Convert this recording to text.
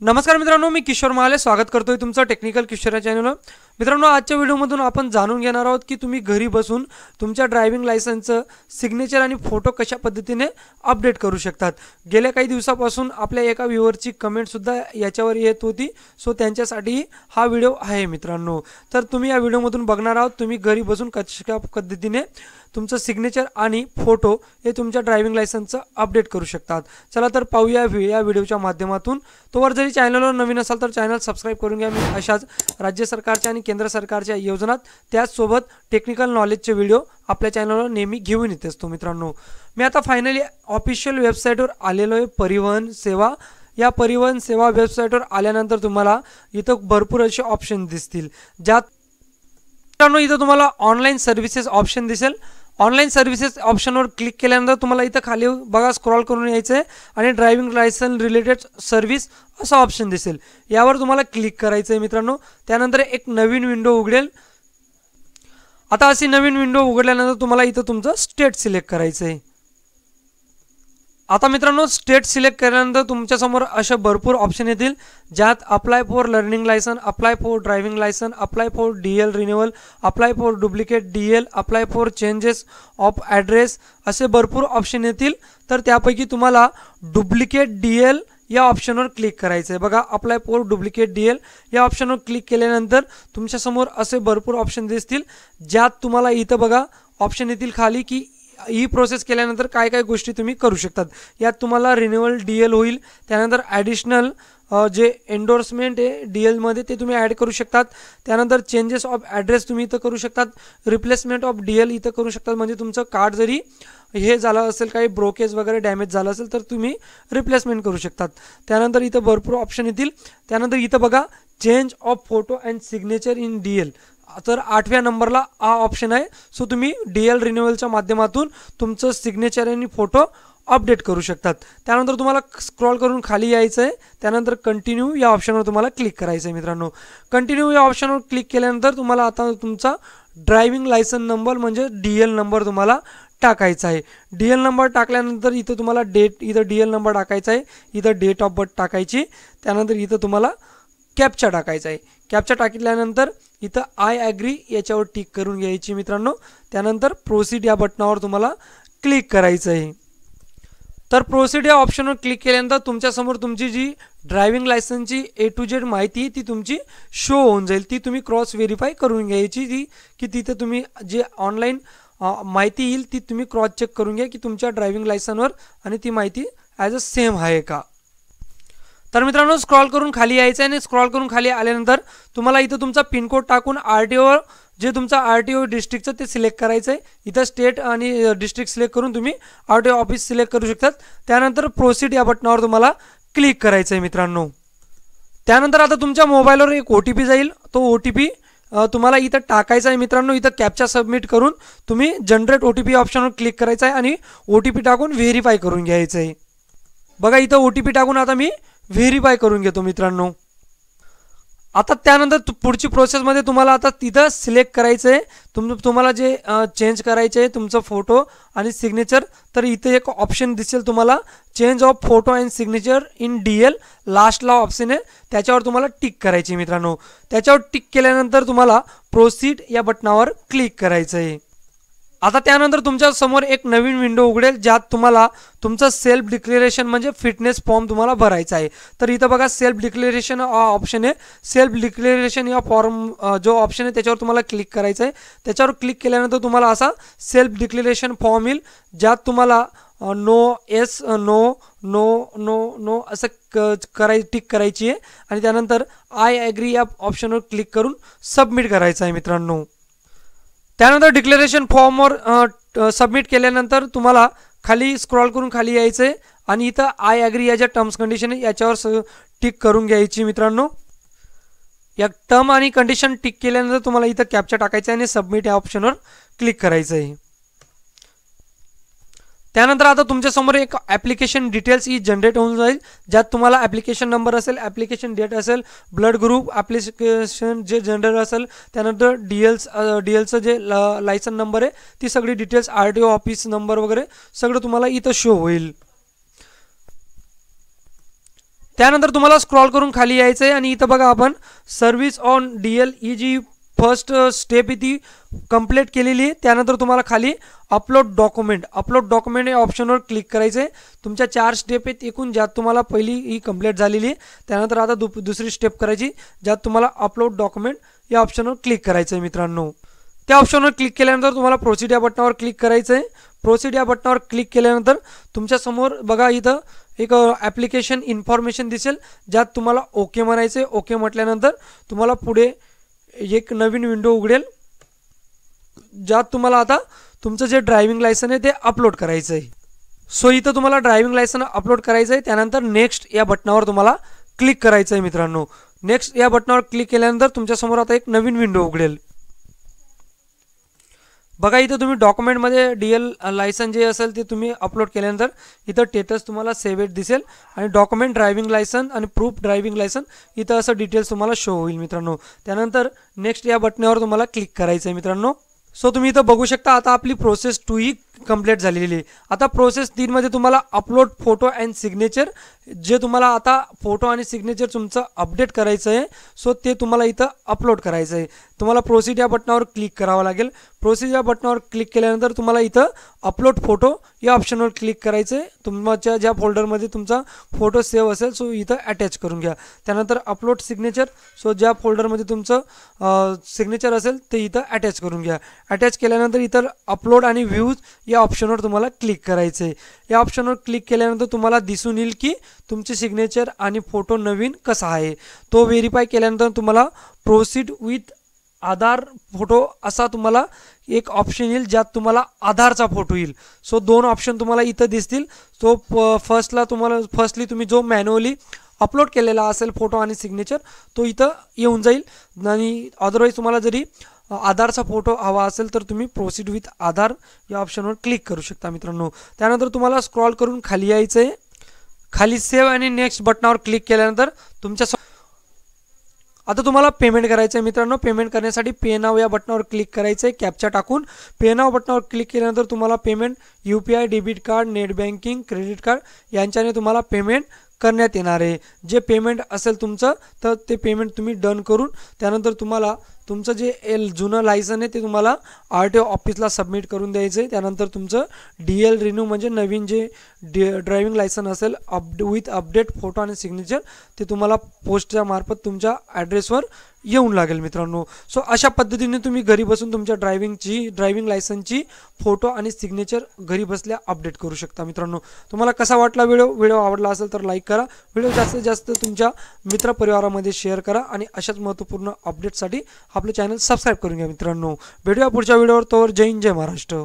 नमस्कार मित्रांनो, मी किशोर महाले स्वागत करतोय तुमचं टेक्निकल किशोर या चॅनलवर। मित्रांनो, आजच्या व्हिडिओमधून आपण जाणून घेणार आहोत की तुम्ही घरी बसून तुमच्या ड्रायव्हिंग लायसन्सचं सिग्नेचर आणि फोटो कशा पद्धतीने अपडेट करू शकतात। गेल्या काही दिवसापासून आपल्या एका व्ह्यूअरची कमेंट सुद्धा याच्यावर येत होती, सो त्यांच्यासाठी हा व्हिडिओ आहे मित्रांनो। तर तुम्ही या व्हिडिओमधून बघणार आहोत तुम्ही घरी बसून कशा पद्धतीने तुमचं सिग्नेचर आणि फोटो हे तुमच्या ड्रायव्हिंग लायसन्सचं अपडेट करू शकतात। चला तर पाहूया या व्हिडिओच्या माध्यमातून। तोवर जरी चॅनलवर नवीन असाल तर चॅनल सबस्क्राइब करून घ्या। मी अशाच राज्य सरकारच्या आणि केंद्र सरकारच्या योजना त्याचसोबत टेक्निकल नॉलेजचे व्हिडिओ आपल्या चॅनलवर नेहमी घेऊन येत असतो मित्रांनो। मी आता फायनली ऑफिशियल वेबसाईटवर आलेलो आहे परिवहन सेवा। या परिवहन सेवा वेबसाईटवर आल्यानंतर तुम्हाला इथं भरपूर असे ऑप्शन दिसतील, ज्यात मित्रांनो इथं तुम्हाला ऑनलाईन सर्व्हिसेस ऑप्शन दिसेल। ऑनलाईन सर्व्हिसेस ऑप्शनवर क्लिक केल्यानंतर तुम्हाला इथं खाली बघा स्क्रॉल करून यायचं आहे आणि ड्रायव्हिंग लायसन्स रिलेटेड सर्व्हिस असा ऑप्शन दिसेल, यावर तुम्हाला क्लिक करायचं आहे मित्रांनो। त्यानंतर एक नवीन विंडो उघडेल। आता अशी नवीन विंडो उघडल्यानंतर तुम्हाला इथं तुमचं स्टेट सिलेक्ट करायचं आहे। आता मित्रांनो, स्टेट सिलेक्ट केल्यानंतर तुमच्यासमोर अशा भरपूर ऑप्शन येतील, ज्यात apply for learning licence, apply for driving licence, apply for DL renewal, apply for duplicate DL, apply for changes of address असे भरपूर ऑप्शन येतील। तर त्यापैकी तुम्हाला डुप्लिकेट DL या ऑप्शनवर क्लिक करायचं आहे। बघा, अप्लाय फॉर डुप्लिकेट DL या ऑप्शनवर क्लिक केल्यानंतर तुमच्यासमोर असे भरपूर ऑप्शन दिसतील, ज्यात तुम्हाला इथं बघा ऑप्शन येतील खाली की ही प्रोसेस केल्यानंतर काय काय गोष्टी तुम्ही करू शकतात। यात तुम्हाला रिन्युअल DL होईल, त्यानंतर ॲडिशनल जे एंडोर्समेंट आहे DL मध्ये ते तुम्ही ॲड करू शकतात। त्यानंतर चेंजेस ऑफ ॲड्रेस तुम्ही इथं करू शकतात। रिप्लेसमेंट ऑफ DL इथं करू शकतात, म्हणजे तुमचं कार्ड जरी हे झालं असेल, काही ब्रोकेज वगैरे डॅमेज झालं असेल तर तुम्ही रिप्लेसमेंट करू शकतात। त्यानंतर इथं भरपूर ऑप्शन येतील। त्यानंतर इथं बघा change of photo and signature in DL, तर 8व्या नंबरला हा ऑप्शन आहे। सो तुम्ही DL रिन्युअलच्या माध्यमातून तुमचं सिग्नेचर आणि फोटो अपडेट करू शकतात। त्यानंतर तुम्हाला स्क्रॉल करून खाली यायचं आहे। त्यानंतर कंटिन्यू या ऑप्शनवर तुम्हाला क्लिक करायचं आहे मित्रांनो। कंटिन्यू या ऑप्शनवर क्लिक केल्यानंतर तुम्हाला आता तुमचा ड्रायव्हिंग लायसन नंबर म्हणजे DL नंबर तुम्हाला टाकायचा आहे। DL नंबर टाकल्यानंतर इथं तुम्हाला इथं DL नंबर टाकायचा आहे, इथं डेट ऑफ बर्थ टाकायची, त्यानंतर इथं तुम्हाला कॅप्चा टाकायचा आहे। कॅप्चा टाकल्यानंतर इथं आय ॲग्री याच्यावर टिक करून घ्यायची मित्रांनो। त्यानंतर प्रोसीड या बटनावर तुम्हाला क्लिक करायचं आहे। तर प्रोसीड या ऑप्शनवर क्लिक केल्यानंतर तुमच्यासमोर तुमची जी ड्रायव्हिंग लायसन्सची A to Z माहिती ती तुमची शो होऊन जाईल। ती तुम्ही क्रॉस व्हेरीफाय करून घ्यायची, की तिथे तुम्ही जे ऑनलाईन माहिती येईल ती तुम्ही क्रॉस चेक करून घ्या की तुमच्या ड्रायव्हिंग लायसन्सवर आणि ती माहिती ॲज अ सेम आहे का। तर मित्रांनो, स्क्रॉल करून खाली यायचं आहे आणि स्क्रॉल करून खाली आल्यानंतर तुम्हाला इथं तुमचा पिनकोड टाकून RTO जे तुमचा RTO डिस्ट्रिक्टचं ते सिलेक्ट करायचं आहे। इथं स्टेट आणि डिस्ट्रिक्ट सिलेक्ट करून तुम्ही RTO ऑफिस सिलेक्ट करू शकतात। त्यानंतर प्रोसीड या बटनावर तुम्हाला क्लिक करायचं आहे मित्रांनो। त्यानंतर आता तुमच्या मोबाईलवर एक OTP जाईल, तो OTP तुम्हाला इथं टाकायचा आहे मित्रांनो। इथं कॅप्चा सबमिट करून तुम्ही जनरेट OTP ऑप्शनवर क्लिक करायचं आहे आणि OTP टाकून व्हेरीफाय करून घ्यायचं आहे। बघा, इथं OTP टाकून आता मी व्हेरीफाय करून घेतो मित्रांनो। आता त्यानंतर पुढची प्रोसेसमध्ये तुम्हाला आता तिथं सिलेक्ट करायचं आहे तुम्हाला जे चेंज करायचे आहे तुमचं फोटो आणि सिग्नेचर। तर इथे एक ऑप्शन दिसेल तुम्हाला change of photo and signature in DL, लास्टला ऑप्शन आहे, त्याच्यावर तुम्हाला टिक करायची मित्रांनो। त्याच्यावर टिक केल्यानंतर तुम्हाला प्रोसीड या बटनावर क्लिक करायचं आहे। आता त्यानंतर तुमच्या समोर एक नवीन विंडो उघडेल, ज्यात तुम्हाला तुमचं सेल्फ डिक्लेरेशन म्हणजे फिटनेस फॉर्म तुम्हाला भरायचा आहे। तर इथं बघा सेल्फ डिक्लेरेशन ऑप्शन आहे। सेल्फ डिक्लेरेशन या फॉर्म जो ऑप्शन आहे त्याच्यावर तुम्हाला क्लिक करायचं आहे। त्याच्यावर क्लिक केल्यानंतर तुम्हाला असा सेल्फ डिक्लेरेशन फॉर्म येईल, ज्यात तुम्हाला no, yes, no, no, no, no असं टिक करायची आहे आणि त्यानंतर आय ॲग्री या ऑप्शनवर क्लिक करून सबमिट करायचं आहे मित्रांनो। त्यानंतर डिक्लेरेशन फॉर्मवर सबमिट केल्यानंतर तुम्हाला खाली स्क्रॉल करून खाली यायचं आहे आणि इथं आय ॲग्री या ज्या टर्म्स कंडिशन आहे याच्यावर टिक करून घ्यायची मित्रांनो। या टर्म आणि कंडिशन टिक केल्यानंतर तुम्हाला इथं कॅप्चा टाकायचा आहे आणि सबमिट या ऑप्शनवर क्लिक करायचं आहे। त्यानंतर आता तुमच्यासमोर एक ॲप्लिकेशन डिटेल्स ही जनरेट होऊन जाईल, ज्यात तुम्हाला ॲप्लिकेशन नंबर असेल, ॲप्लिकेशन डेट असेल, ब्लड ग्रुप, ॲप्लिकेशन जे जनरल असेल, त्यानंतर DLचं जे लायसन नंबर आहे ती सगळी डिटेल्स, RTO ऑफिस नंबर वगैरे सगळं तुम्हाला इथं शो होईल। त्यानंतर तुम्हाला स्क्रॉल करून खाली यायचं आहे आणि इथं बघा आपण सर्व्हिस ऑन DL ही जी फर्स्ट स्टेप ती कंप्लीट केलेली आहे। त्यानंतर तुम्हाला खाली अपलोड डॉक्युमेंट या ऑप्शनवर क्लिक करायचं आहे। तुमच्या 4 स्टेप आहेत एकूण, ज्यात तुम्हाला पहिली ही कंप्लीट झालेली आहे। त्यानंतर आता दुसरी स्टेप करायची, ज्यात तुम्हाला अपलोड डॉक्युमेंट या ऑप्शनवर क्लिक करायचं आहे मित्रांनो। त्या ऑप्शनवर क्लिक केल्यानंतर तुम्हाला प्रोसीड या बटनावर क्लिक करायचं आहे। प्रोसीड या बटनावर क्लिक केल्यानंतर तुमच्या समोर बघा इथं एक ॲप्लिकेशन इन्फॉर्मेशन दिसेल, ज्यात तुम्हाला ओके म्हणायचं आहे। ओके म्हटल्यानंतर तुम्हाला पुढे एक नवीन विंडो उघडेल, ज्यात तुम्हाला आता तुमचं जे ड्रायव्हिंग लायसन आहे ते अपलोड करायचं आहे। सो इथं तुम्हाला ड्रायव्हिंग लायसन अपलोड करायचं आहे। त्यानंतर नेक्स्ट या बटनावर तुम्हाला क्लिक करायचं आहे मित्रांनो। नेक्स्ट या बटनावर क्लिक केल्यानंतर तुमच्यासमोर आता एक नवीन विंडो उघडेल। बघा इथं तुम्ही डॉक्युमेंटमध्ये DL लायसन जे असेल ते तुम्ही अपलोड केल्यानंतर इथं स्टेटस तुम्हाला सेव्ह दिसेल आणि डॉक्युमेंट ड्रायव्हिंग लायसन आणि प्रूफ ड्रायव्हिंग लायसन इथं असं डिटेल्स तुम्हाला शो होईल मित्रांनो। त्यानंतर नेक्स्ट या बटनावर तुम्हाला क्लिक करायचं आहे मित्रांनो। सो तुम्ही इथं बघू शकता आता आपली प्रोसेस 2 ही कंप्लीट झालेली आहे। आता प्रोसेस 3 मध्ये तुम्हाला अपलोड फोटो अँड सिग्नेचर, जे तुम्हाला आता फोटो आणि सिग्नेचर तुमचं अपडेट करायचं आहे, सो ते तुम्हाला इथं अपलोड करायचं आहे। तुम्हाला प्रोसीड या बटनावर क्लिक करावं लागेल। प्रोसीड या बटनावर क्लिक केल्यानंतर तुम्हाला इथं अपलोड फोटो या ऑप्शनवर क्लिक करायचं आहे। तुमच्या ज्या फोल्डरमध्ये तुमचा फोटो सेव्ह असेल सो इथं अटॅच करून घ्या। त्यानंतर अपलोड सिग्नेचर, सो ज्या फोल्डरमध्ये तुमचं सिग्नेचर असेल ते इथं अटॅच करून घ्या। अटॅच केल्यानंतर इथं अपलोड आणि व्ह्यूज या ऑप्शनवर तुम्हाला क्लिक करायचं आहे। या ऑप्शनवर क्लिक केल्यानंतर तुम्हाला दिसून येईल की तुमचे सिग्नेचर आणि फोटो नवीन कसा आहे। तो व्हेरीफाय केल्यानंतर तुम्हाला प्रोसीड विथ आधार फोटो असा तुम्हाला एक ऑप्शन येईल, ज्यात तुम्हाला आधारचा फोटो येईल। सो 2 ऑप्शन तुम्हाला इथं दिसतील। सो फर्स्टली तुम्ही जो मॅन्युअली अपलोड केलेला असेल फोटो आणि सिग्नेचर तो इथं येऊन जाईल आणि अदरवाईज तुम्हाला जरी आधारचा फोटो हवा असेल तर तुम्ही प्रोसीड विथ आधार या ऑप्शनवर क्लिक करू शकता मित्रांनो। त्यानंतर तुम्हाला स्क्रॉल करून खाली यायचं आहे। खाली सेव्ह आणि नेक्स्ट बटनावर क्लिक केल्यानंतर आता तुम्हाला पेमेंट करायचं आहे मित्रांनो। पेमेंट करण्यासाठी पे नाव या बटनावर क्लिक करायचं आहे, कॅप्चा टाकून। पे नाव बटनावर क्लिक केल्यानंतर तुम्हाला payment UPI, debit card, net banking, credit card यांच्याने तुम्हाला पेमेंट करण्यात येणार आहे। जे पेमेंट असेल तुमचं तर ते पेमेंट तुम्ही डन करून त्यानंतर तुम्हाला तुमचं जे जुनं लायसन आहे ते तुम्हाला RTO ऑफिसला सबमिट करून द्यायचं आहे। त्यानंतर तुमचं DL रिन्यू म्हणजे नवीन जे ड्रायव्हिंग लायसन असेल विथ अपडेट फोटो आणि सिग्नेचर ते तुम्हाला पोस्टच्या मार्फत तुमच्या ॲड्रेसवर येऊन लागेल मित्रांनो। सो अशा पद्धतीने तुम्ही घरी बसून तुमच्या ड्रायव्हिंग लायसनची फोटो आणि सिग्नेचर घरी बसल्या अपडेट करू शकता मित्रांनो। तुम्हाला कसा वाटला व्हिडिओ आवडला असेल तर लाईक करा, व्हिडिओ जास्तीत जास्त तुमच्या मित्रपरिवारामध्ये शेअर करा आणि अशाच महत्त्वपूर्ण अपडेटसाठी आपलं चॅनल सबस्क्राईब करून घ्या मित्रांनो। भेटूया पुढच्या व्हिडिओवर। तोवर जय हिंद, जय महाराष्ट्र।